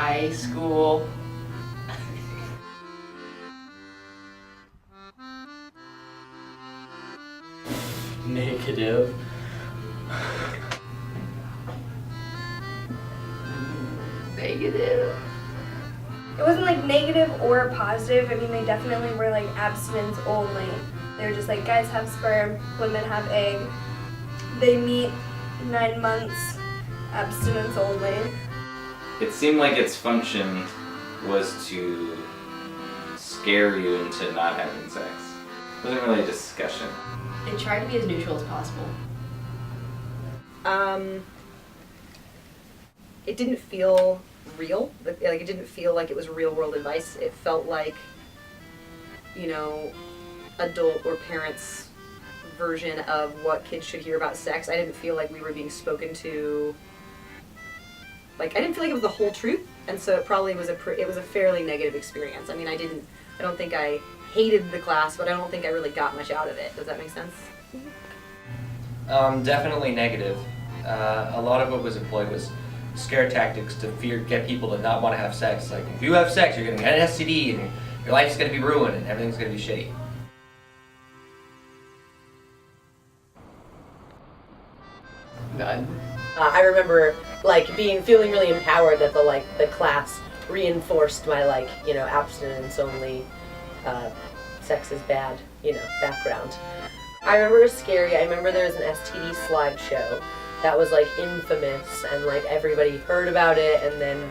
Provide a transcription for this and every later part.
high school. Negative. Negative. It wasn't like negative or positive. I mean, they definitely were like abstinence only. They were just like, guys have sperm, women have egg. They meet 9 months, abstinence only. It seemed like its function was to scare you into not having sex. It wasn't really a discussion. They tried to be as neutral as possible. It didn't feel real. Like it didn't feel like it was real world advice. It felt like, adult or parents' version of what kids should hear about sex. I didn't feel like we were being spoken to. Like, I didn't feel like it was the whole truth, and so it probably was it was a fairly negative experience. I mean, I don't think I hated the class, but I don't think I really got much out of it. Does that make sense? Definitely negative. A lot of what was employed was scare tactics to get people to not want to have sex. Like, if you have sex, you're going to get an STD, and your life's going to be ruined, and everything's going to be shitty. None. I remember feeling really empowered that the class reinforced my abstinence only, sex is bad, background. I remember it was scary. I remember there was an STD slideshow that was infamous, and everybody heard about it, and then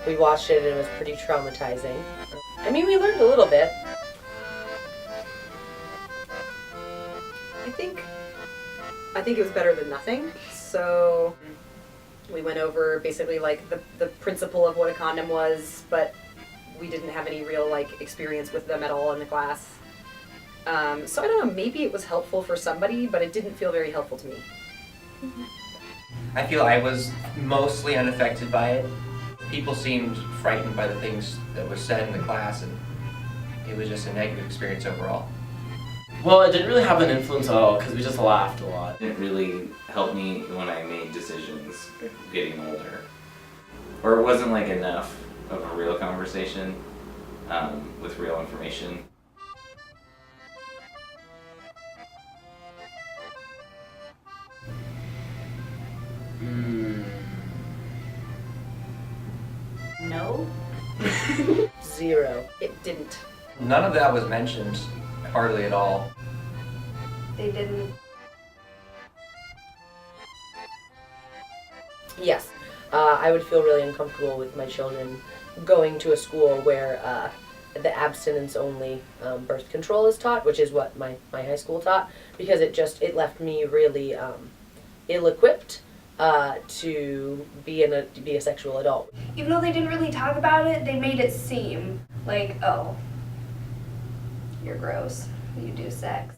we watched it and it was pretty traumatizing. I mean, we learned a little bit. I think it was better than nothing. So we went over basically the principle of what a condom was, but we didn't have any real experience with them at all in the class. So I don't know, maybe it was helpful for somebody, but it didn't feel very helpful to me. I feel I was mostly unaffected by it. People seemed frightened by the things that were said in the class, and it was just a negative experience overall. Well, it didn't really have an influence at all because we just laughed a lot. It didn't really help me when I made decisions getting older. Or it wasn't enough of a real conversation with real information. No? 0. It didn't. None of that was mentioned, hardly at all. They didn't. Yes, I would feel really uncomfortable with my children going to a school where the abstinence-only birth control is taught, which is what my high school taught, because it left me really ill-equipped to be a sexual adult. Even though they didn't really talk about it, they made it seem like, oh, you're gross, you do sex.